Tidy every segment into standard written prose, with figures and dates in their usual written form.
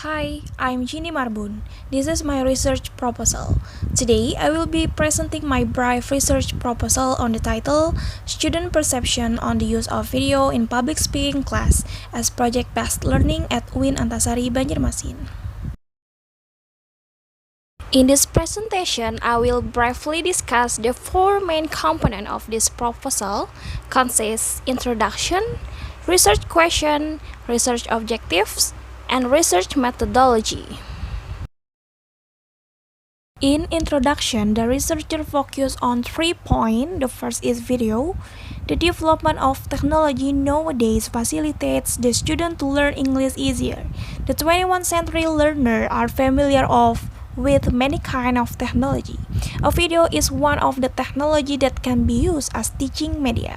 Hi, I'm Ginny Marbun. This is my research proposal. Today, I will be presenting my brief research proposal on the title Student Perception on the Use of Video in Public Speaking Class as Project-Based Learning at UIN Antasari, Banjarmasin. In this presentation, I will briefly discuss the four main components of this proposal, consists introduction, research question, research objectives, and research methodology. In introduction, the researcher focused on 3 points. The first is video. The development of technology nowadays facilitates the student to learn English easier. The 21st century learners are familiar with many kinds of technology. A video is one of the technology that can be used as teaching media.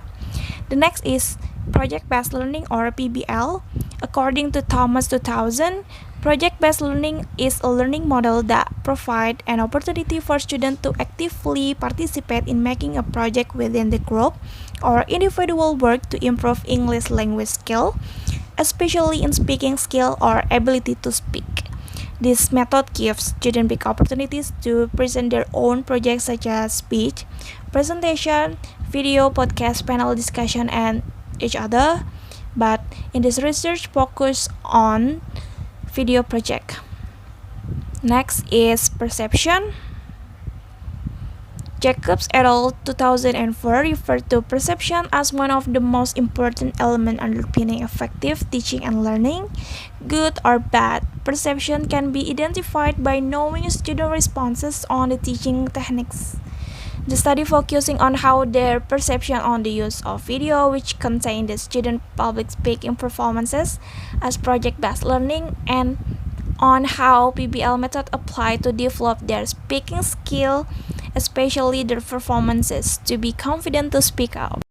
The next is project-based learning or PBL. According to Thomas 2000, project-based learning is a learning model that provides an opportunity for students to actively participate in making a project within the group or individual work to improve English language skill, especially in speaking skill or ability to speak. This method gives students big opportunities to present their own projects such as speech, presentation, video, podcast, panel discussion, and each other. But in this research focus on video project. Next is perception. Jacobs et al. 2004 referred to perception as one of the most important elements underpinning effective teaching and learning. Good or bad perception can be identified by knowing student responses on the teaching techniques. The study focusing on how their perception on the use of video, which contain the student public speaking performances as project-based learning, and on how PBL method apply to develop their speaking skill, especially their performances to be confident to speak out.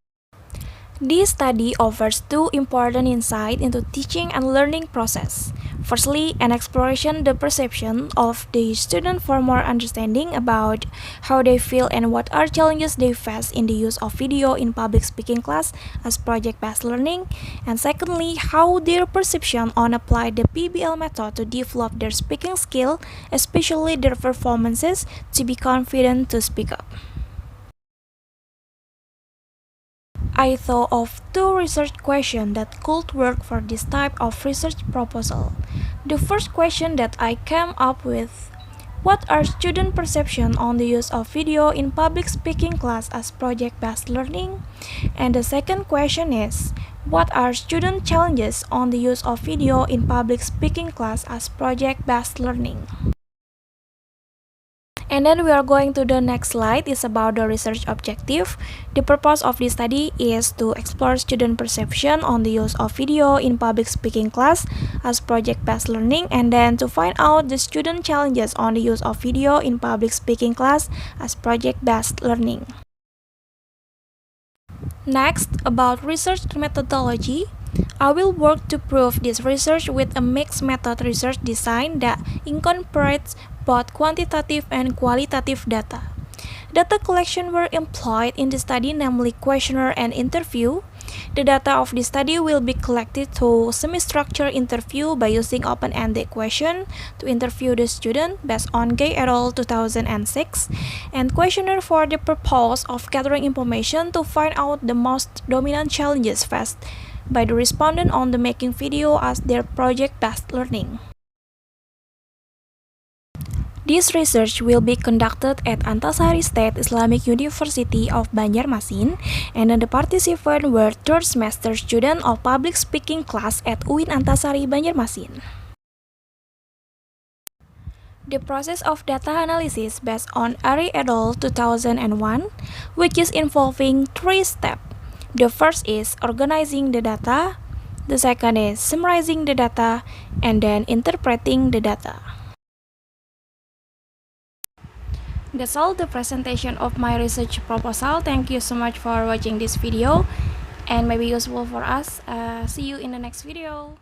This study offers two important insights into teaching and learning process. Firstly, an exploration the perception of the student for more understanding about how they feel and what are challenges they face in the use of video in public speaking class as project-based learning. And secondly, how their perception on apply the PBL method to develop their speaking skill, especially their performances to be confident to speak up. I thought of two research questions that could work for this type of research proposal. The first question that I came up with: what are student perception on the use of video in public speaking class as project-based learning? And the second question is: what are student challenges on the use of video in public speaking class as project-based learning? And then we are going to the next slide. It's about the research objective. The purpose of this study is to explore student perception on the use of video in public speaking class as project-based learning, and then to find out the student challenges on the use of video in public speaking class as project-based learning. Next, about research methodology. I will work to prove this research with a mixed method research design that incorporates both quantitative and qualitative data. Data collection were employed in the study, namely questionnaire and interview. The data of the study will be collected through semi-structured interview by using open-ended question to interview the student based on Gay et al. 2006, and questionnaire for the purpose of gathering information to find out the most dominant challenges faced by the respondent on the making video as their project-based learning. This research will be conducted at Antasari State Islamic University of Banjarmasin, and the participants were third semester students of public speaking class at UIN Antasari, Banjarmasin. The process of data analysis based on Ari et al. 2001, which is involving 3 steps. The first is organizing the data, the second is summarizing the data, and then interpreting the data. That's all the presentation of my research proposal. Thank you so much for watching this video and maybe useful for us. See you in the next video.